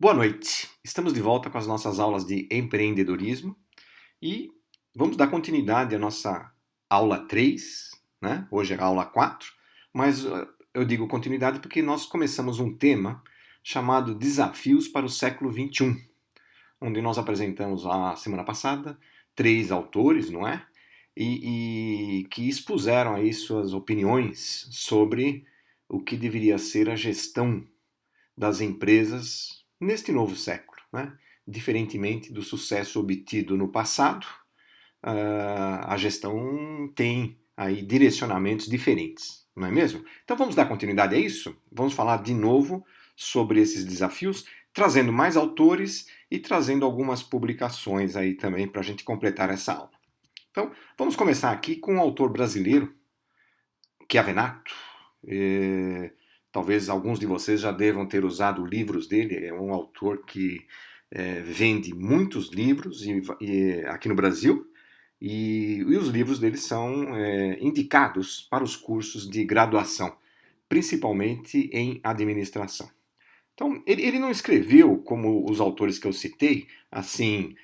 Boa noite. Estamos de volta com as nossas aulas de empreendedorismo e vamos dar continuidade à nossa aula 3, né? Hoje é a aula 4, mas eu digo continuidade porque nós começamos um tema chamado Desafios para o século XXI, onde nós apresentamos a semana passada 3 autores, não é? E que expuseram aí suas opiniões sobre o que deveria ser a gestão das empresas neste novo século, né? Diferentemente do sucesso obtido no passado, a gestão tem aí direcionamentos diferentes, não é mesmo? Então vamos dar continuidade a isso? Vamos falar de novo sobre esses desafios, trazendo mais autores e trazendo algumas publicações aí também para a gente completar essa aula. Então vamos começar aqui com um autor brasileiro, Chiavenato. Talvez alguns de vocês já devam ter usado livros dele. É um autor que vende muitos livros aqui no Brasil e os livros dele são indicados para os cursos de graduação, principalmente em administração. Então, ele não escreveu, como os autores que eu citei, assim,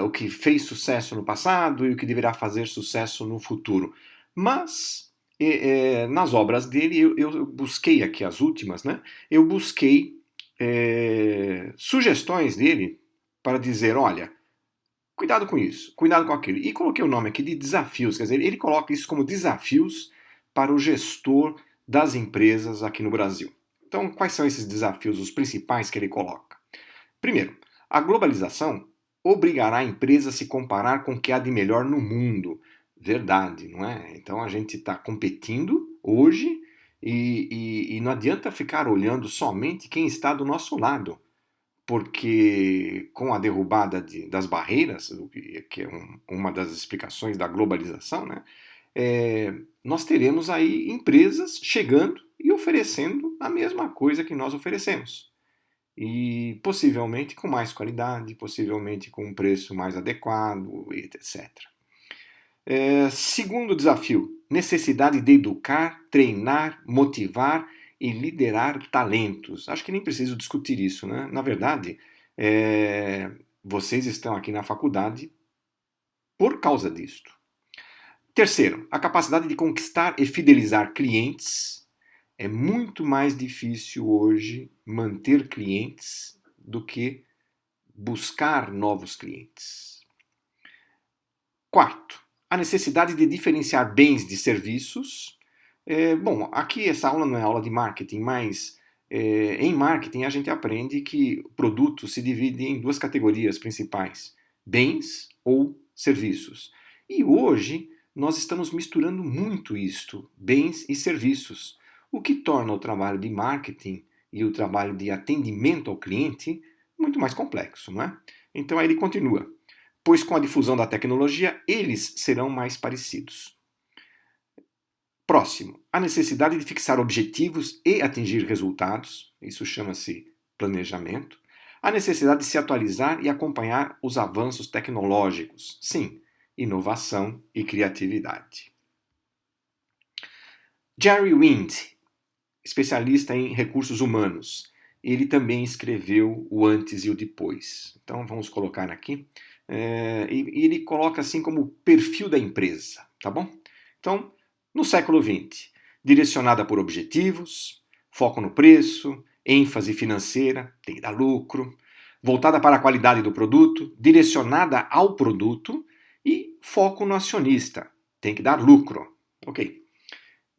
o que fez sucesso no passado e o que deverá fazer sucesso no futuro. Mas, nas obras dele, eu busquei aqui as últimas, né? Eu busquei sugestões dele para dizer, olha, cuidado com isso, cuidado com aquilo. E coloquei o nome aqui de desafios, quer dizer, ele coloca isso como desafios para o gestor das empresas aqui no Brasil. Então, quais são esses desafios, os principais que ele coloca? Primeiro, a globalização obrigará a empresa a se comparar com o que há de melhor no mundo. Verdade, não é? Então a gente está competindo hoje e não adianta ficar olhando somente quem está do nosso lado, porque com a derrubada das barreiras, que é uma das explicações da globalização, né, nós teremos aí empresas chegando e oferecendo a mesma coisa que nós oferecemos. E possivelmente com mais qualidade, possivelmente com um preço mais adequado, etc. Segundo desafio, necessidade de educar, treinar, motivar e liderar talentos. Acho que nem preciso discutir isso, né? Na verdade, vocês estão aqui na faculdade por causa disto. Terceiro, a capacidade de conquistar e fidelizar clientes. É muito mais difícil hoje manter clientes do que buscar novos clientes. Quarto, a necessidade de diferenciar bens de serviços. Bom, aqui essa aula não é aula de marketing, mas em marketing a gente aprende que o produto se divide em duas categorias principais: bens ou serviços. E hoje nós estamos misturando muito isto, bens e serviços, o que torna o trabalho de marketing e o trabalho de atendimento ao cliente muito mais complexo, não é? Então aí ele continua: pois com a difusão da tecnologia eles serão mais parecidos. Próximo, a necessidade de fixar objetivos e atingir resultados, isso chama-se planejamento. A necessidade de se atualizar e acompanhar os avanços tecnológicos, sim, inovação e criatividade. Jerry Wind, especialista em recursos humanos, ele também escreveu o antes e o depois. Então vamos colocar aqui. E ele coloca assim como o perfil da empresa, tá bom? Então, no século XX, direcionada por objetivos, foco no preço, ênfase financeira, tem que dar lucro, voltada para a qualidade do produto, direcionada ao produto e foco no acionista, tem que dar lucro. Ok.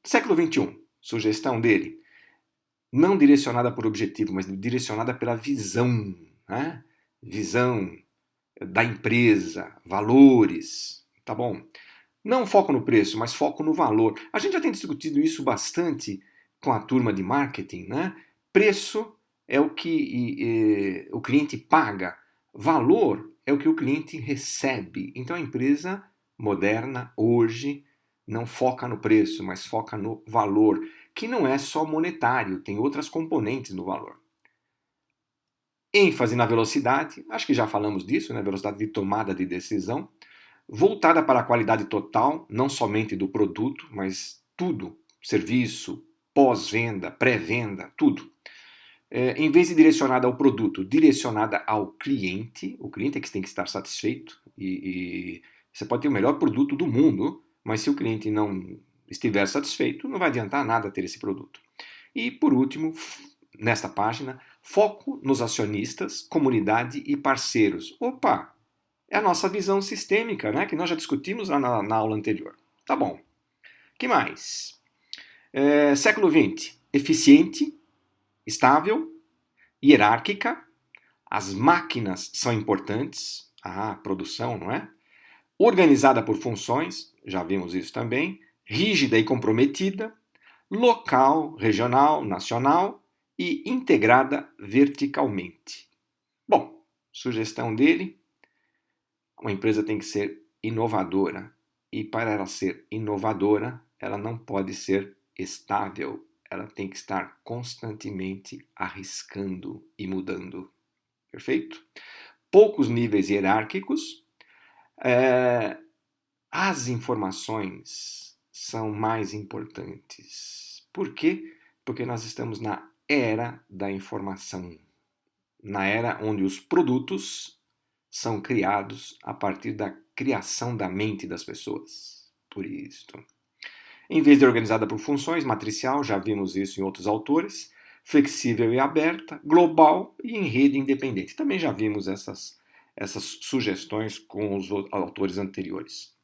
Século XXI, sugestão dele, não direcionada por objetivo, mas direcionada pela visão, né? Visão da empresa, valores, tá bom? Não foco no preço, mas foco no valor. A gente já tem discutido isso bastante com a turma de marketing, né? Preço é o que o cliente paga, valor é o que o cliente recebe. Então a empresa moderna hoje não foca no preço, mas foca no valor, que não é só monetário, tem outras componentes no valor. ênfase na velocidade, acho que já falamos disso, né? Velocidade de tomada de decisão, voltada para a qualidade total, não somente do produto, mas tudo, serviço, pós-venda, pré-venda, tudo. em vez de direcionada ao produto, direcionada ao cliente. O cliente é que tem que estar satisfeito e você pode ter o melhor produto do mundo, mas se o cliente não estiver satisfeito, não vai adiantar nada ter esse produto. E por último, nesta página, foco nos acionistas, comunidade e parceiros. Opa, é a nossa visão sistêmica, né, que nós já discutimos lá na aula anterior. Tá bom. Que mais? Século XX, eficiente, estável, hierárquica, as máquinas são importantes, a produção, não é? Organizada por funções, já vimos isso também, rígida e comprometida, local, regional, nacional e integrada verticalmente. Bom, sugestão dele, uma empresa tem que ser inovadora e para ela ser inovadora, ela não pode ser estável. Ela tem que estar constantemente arriscando e mudando. Perfeito? Poucos níveis hierárquicos. As informações são mais importantes. Por quê? Porque nós estamos na era da informação. Na era onde os produtos são criados a partir da criação da mente das pessoas. Por isso. Em vez de organizada por funções, matricial, já vimos isso em outros autores, flexível e aberta, global e em rede independente. Também já vimos essas sugestões com os autores anteriores.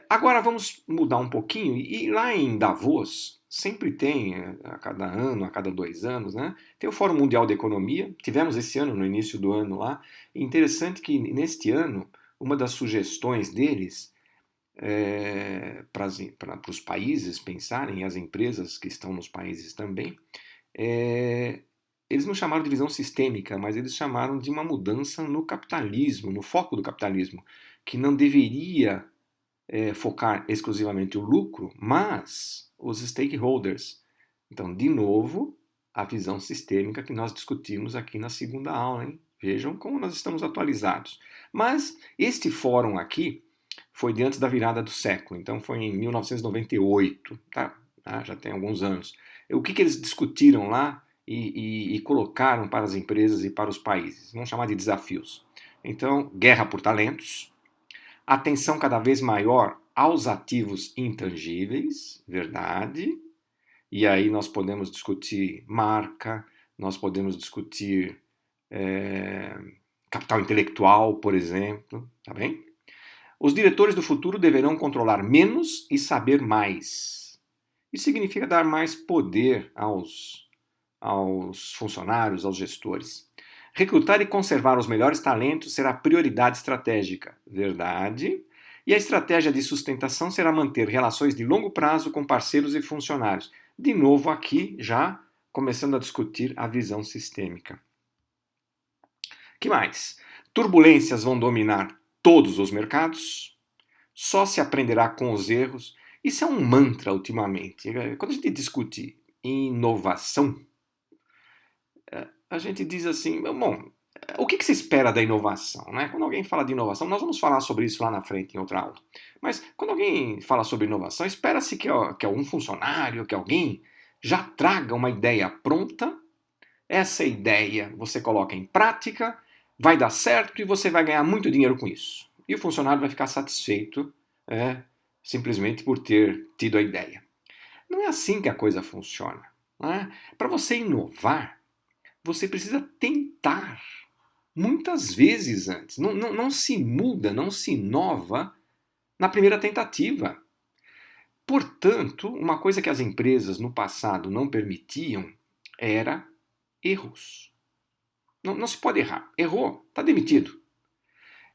Agora vamos mudar um pouquinho, e lá em Davos, sempre tem, a cada ano, a cada 2 anos, né, tem o Fórum Mundial de Economia, tivemos esse ano, no início do ano lá, e interessante que neste ano, uma das sugestões deles para os países pensarem, e as empresas que estão nos países também, eles não chamaram de visão sistêmica, mas eles chamaram de uma mudança no capitalismo, no foco do capitalismo, que não deveria focar exclusivamente o lucro, mas os stakeholders. Então, de novo, a visão sistêmica que nós discutimos aqui na segunda aula, hein? Vejam como nós estamos atualizados. Mas este fórum aqui foi de antes da virada do século, então foi em 1998, tá? Já tem alguns anos. O que eles discutiram lá e colocaram para as empresas e para os países? Vamos chamar de desafios. Então, guerra por talentos, atenção cada vez maior aos ativos intangíveis, verdade, e aí nós podemos discutir marca, nós podemos discutir capital intelectual, por exemplo, tá bem? Os diretores do futuro deverão controlar menos e saber mais. Isso significa dar mais poder aos funcionários, aos gestores. Recrutar e conservar os melhores talentos será prioridade estratégica. Verdade. E a estratégia de sustentação será manter relações de longo prazo com parceiros e funcionários. De novo aqui, já começando a discutir a visão sistêmica. Que mais? Turbulências vão dominar todos os mercados, só se aprenderá com os erros. Isso é um mantra ultimamente. Quando a gente discute inovação, a gente diz assim, bom, o que se espera da inovação? Né? Quando alguém fala de inovação, nós vamos falar sobre isso lá na frente em outra aula. Mas quando alguém fala sobre inovação, espera-se que algum funcionário, que alguém já traga uma ideia pronta, essa ideia você coloca em prática, vai dar certo e você vai ganhar muito dinheiro com isso. E o funcionário vai ficar satisfeito simplesmente por ter tido a ideia. Não é assim que a coisa funciona. Para você inovar, você precisa tentar muitas vezes antes. Não se muda, não se inova na primeira tentativa. Portanto, uma coisa que as empresas no passado não permitiam era erros. Não se pode errar. Errou, está demitido.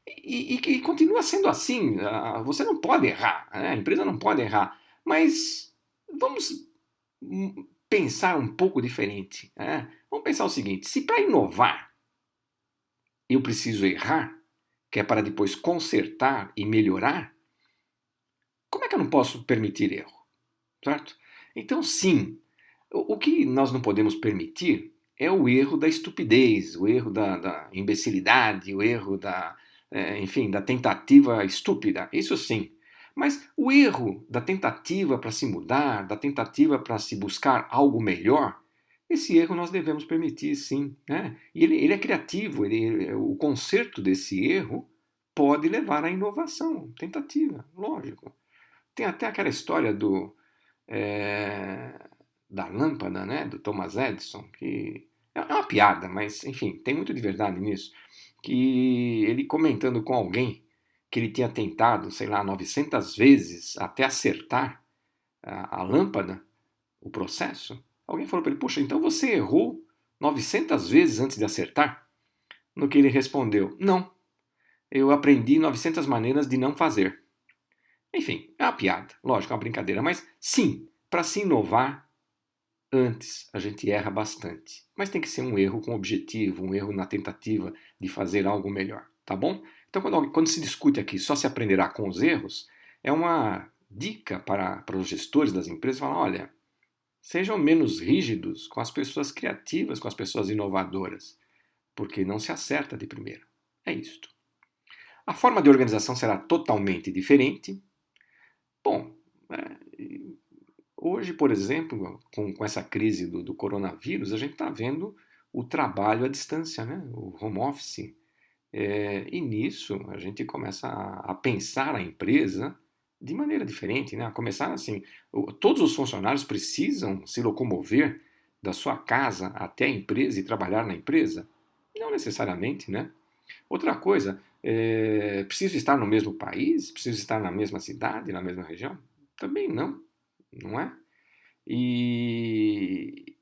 E continua sendo assim. Você não pode errar. A empresa não pode errar. Mas vamos pensar um pouco diferente. Vamos pensar o seguinte: se para inovar eu preciso errar, que é para depois consertar e melhorar, como é que eu não posso permitir erro? Certo? Então, sim, o que nós não podemos permitir é o erro da estupidez, o erro da imbecilidade, o erro da tentativa estúpida. Isso sim. Mas o erro da tentativa para se mudar, da tentativa para se buscar algo melhor, esse erro nós devemos permitir, sim, né? E ele é criativo, o conserto desse erro pode levar à inovação, tentativa, lógico. Tem até aquela história é, da lâmpada, né, do Thomas Edison, que é uma piada, mas enfim, tem muito de verdade nisso, que ele comentando com alguém que ele tinha tentado, sei lá, 900 vezes até acertar a lâmpada, o processo, alguém falou para ele, puxa, então você errou 900 vezes antes de acertar? No que ele respondeu, não, eu aprendi 900 maneiras de não fazer. Enfim, é uma piada, lógico, é uma brincadeira, mas sim, para se inovar, antes a gente erra bastante. Mas tem que ser um erro com objetivo, um erro na tentativa de fazer algo melhor, tá bom? Então, quando se discute aqui só se aprenderá com os erros, é uma dica para os gestores das empresas falar, olha, sejam menos rígidos com as pessoas criativas, com as pessoas inovadoras, porque não se acerta de primeira. É isto. A forma de organização será totalmente diferente. Bom, hoje, por exemplo, com essa crise do coronavírus, a gente está vendo o trabalho à distância, né? O home office. E nisso a gente começa a pensar a empresa de maneira diferente, né? A começar assim, todos os funcionários precisam se locomover da sua casa até a empresa e trabalhar na empresa? Não necessariamente, né? Outra coisa, preciso estar no mesmo país? Preciso estar na mesma cidade, na mesma região? Também não, não é? E,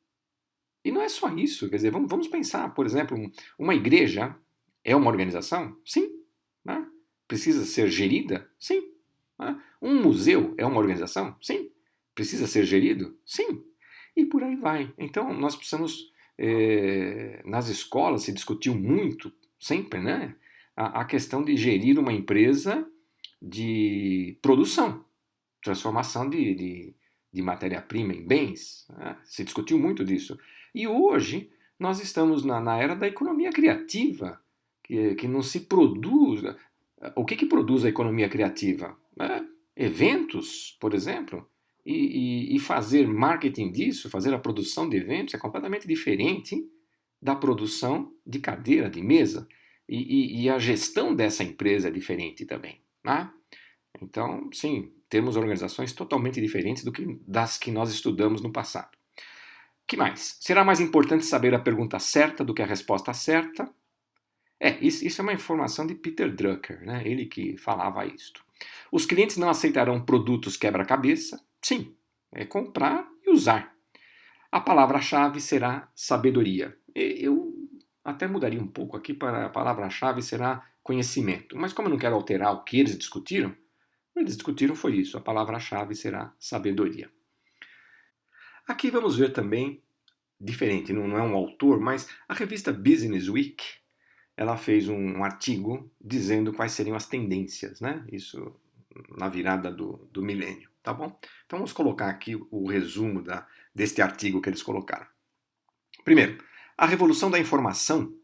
e não é só isso, quer dizer, vamos pensar, por exemplo, uma igreja é uma organização? Sim. Né? Precisa ser gerida? Sim. Né? Um museu é uma organização? Sim. Precisa ser gerido? Sim. E por aí vai. Então, nós precisamos, nas escolas se discutiu muito, sempre, né, a questão de gerir uma empresa de produção, transformação de matéria-prima em bens. Né? Se discutiu muito disso. E hoje nós estamos na era da economia criativa, que não se produz. O que produz a economia criativa? Eventos, por exemplo. E fazer marketing disso, fazer a produção de eventos é completamente diferente da produção de cadeira, de mesa. E a gestão dessa empresa é diferente também. Né? Então, sim, temos organizações totalmente diferentes das que nós estudamos no passado. Que mais? Será mais importante saber a pergunta certa do que a resposta certa? Isso é uma informação de Peter Drucker, né? Ele que falava isto. Os clientes não aceitarão produtos quebra-cabeça? Sim, é comprar e usar. A palavra-chave será sabedoria. Eu até mudaria um pouco aqui para a palavra-chave será conhecimento. Mas como eu não quero alterar o que eles discutiram foi isso. A palavra-chave será sabedoria. Aqui vamos ver também, diferente, não é um autor, mas a revista Business Week, ela fez um artigo dizendo quais seriam as tendências, né? Isso na virada do milênio, tá bom? Então vamos colocar aqui o resumo deste artigo que eles colocaram. Primeiro, a revolução da informação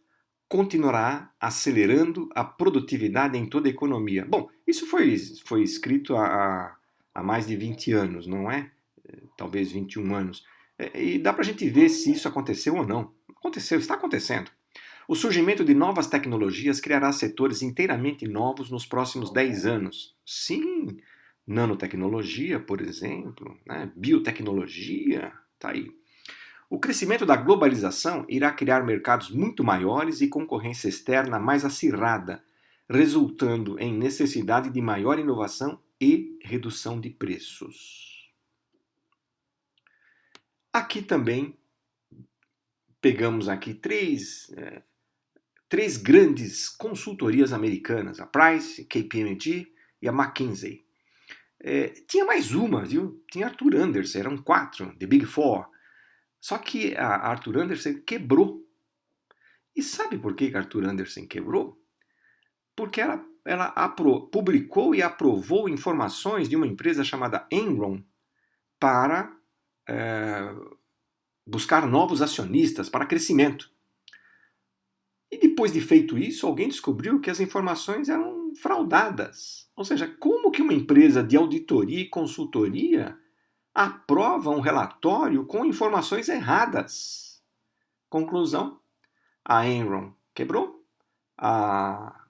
continuará acelerando a produtividade em toda a economia. Bom, isso foi escrito há mais de 20 anos, não é? Talvez 21 anos. E dá para a gente ver se isso aconteceu ou não. Aconteceu, está acontecendo. O surgimento de novas tecnologias criará setores inteiramente novos nos próximos 10 anos. Sim, nanotecnologia, por exemplo, né? Biotecnologia, tá aí. O crescimento da globalização irá criar mercados muito maiores e concorrência externa mais acirrada, resultando em necessidade de maior inovação e redução de preços. Aqui também pegamos aqui três grandes consultorias americanas, a Price, KPMG e a McKinsey. Tinha mais uma, viu? Tinha Arthur Andersen, eram 4, The Big Four. Só que a Arthur Andersen quebrou. E sabe por que a Arthur Andersen quebrou? Porque ela publicou e aprovou informações de uma empresa chamada Enron para buscar novos acionistas para crescimento. E depois de feito isso, alguém descobriu que as informações eram fraudadas. Ou seja, como que uma empresa de auditoria e consultoria aprova um relatório com informações erradas? Conclusão, a Enron quebrou, a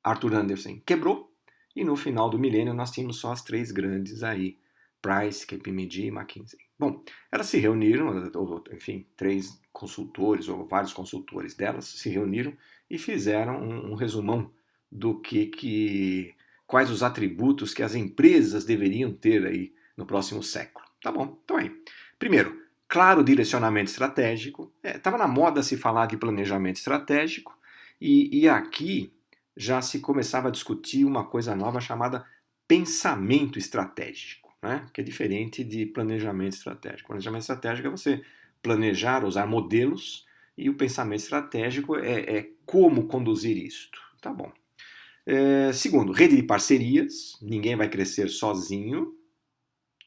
Arthur Andersen quebrou, e no final do milênio nós tínhamos só as três grandes aí, Price, KPMG e McKinsey. Bom, elas se reuniram, ou, enfim, três consultores ou vários consultores delas se reuniram e fizeram um resumão do quais os atributos que as empresas deveriam ter aí no próximo século. Tá bom, então aí. Primeiro, claro direcionamento estratégico. Estava na moda se falar de planejamento estratégico e aqui já se começava a discutir uma coisa nova chamada pensamento estratégico, né? Que é diferente de planejamento estratégico. Planejamento estratégico é você planejar, usar modelos, e o pensamento estratégico é como conduzir isto. Tá bom. Segundo, rede de parcerias. Ninguém vai crescer sozinho.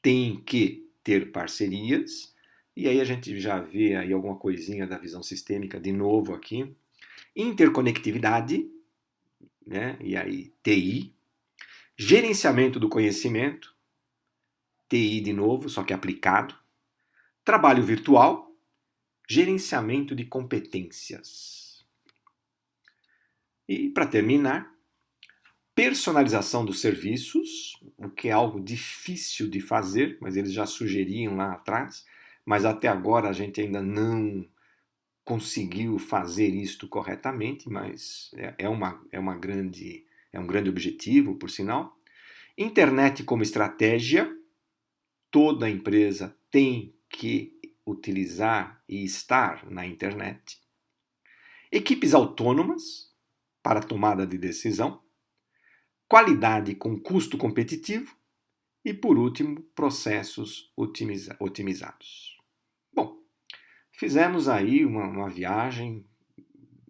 Tem que ter parcerias. E aí a gente já vê aí alguma coisinha da visão sistêmica de novo aqui. Interconectividade, né? E aí TI. Gerenciamento do conhecimento. TI de novo, só que aplicado. Trabalho virtual. Gerenciamento de competências. E para terminar, personalização dos serviços, o que é algo difícil de fazer, mas eles já sugeriam lá atrás, mas até agora a gente ainda não conseguiu fazer isto corretamente, mas é um grande objetivo, por sinal. Internet como estratégia, toda empresa tem que utilizar e estar na internet. Equipes autônomas para tomada de decisão. Qualidade com custo competitivo e, por último, processos otimizados. Bom, fizemos aí uma viagem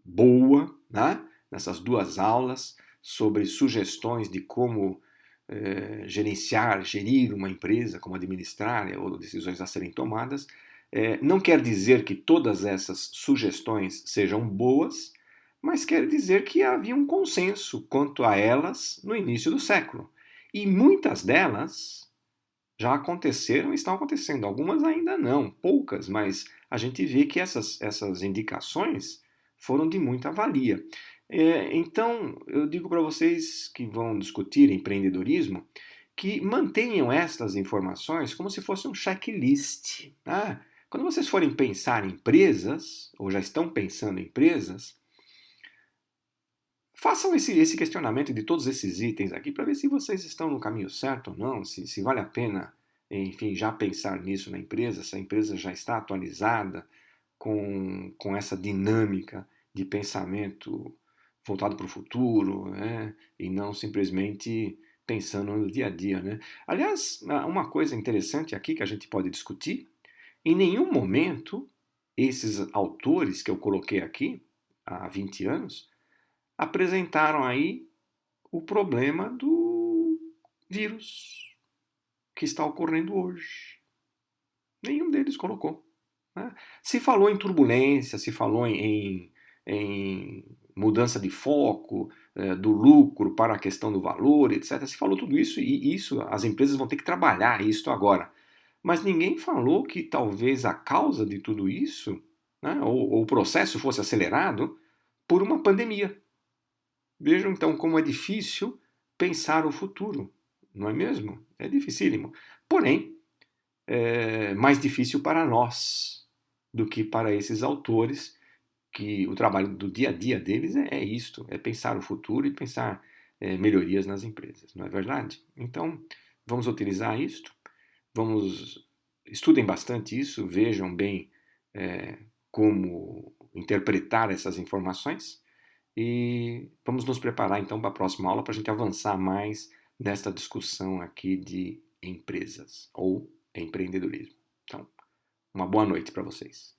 boa, né, nessas duas aulas sobre sugestões de como gerir uma empresa, como administrar, ou decisões a serem tomadas. Não quer dizer que todas essas sugestões sejam boas, mas quer dizer que havia um consenso quanto a elas no início do século. E muitas delas já aconteceram e estão acontecendo. Algumas ainda não, poucas, mas a gente vê que essas indicações foram de muita valia. Então, eu digo para vocês que vão discutir empreendedorismo que mantenham estas informações como se fosse um checklist. Tá? Quando vocês forem pensar em empresas, ou já estão pensando em empresas, façam esse questionamento de todos esses itens aqui para ver se vocês estão no caminho certo ou não, se vale a pena, enfim, já pensar nisso na empresa, se a empresa já está atualizada com essa dinâmica de pensamento voltado para o futuro, né? E não simplesmente pensando no dia a dia, né? Aliás, uma coisa interessante aqui que a gente pode discutir, em nenhum momento esses autores que eu coloquei aqui há 20 anos apresentaram aí o problema do vírus que está ocorrendo hoje. Nenhum deles colocou. Né? Se falou em turbulência, se falou em mudança de foco, do lucro para a questão do valor, etc. Se falou tudo isso e isso as empresas vão ter que trabalhar isso agora. Mas ninguém falou que talvez a causa de tudo isso, né, ou o processo fosse acelerado por uma pandemia. Vejam então como é difícil pensar o futuro, não é mesmo? É dificílimo. Porém, é mais difícil para nós do que para esses autores, que o trabalho do dia a dia deles é isto, é pensar o futuro e pensar melhorias nas empresas, não é verdade? Então, vamos utilizar isto, estudem bastante isso, vejam bem como interpretar essas informações, e vamos nos preparar então para a próxima aula para a gente avançar mais nesta discussão aqui de empresas ou empreendedorismo. Então, uma boa noite para vocês.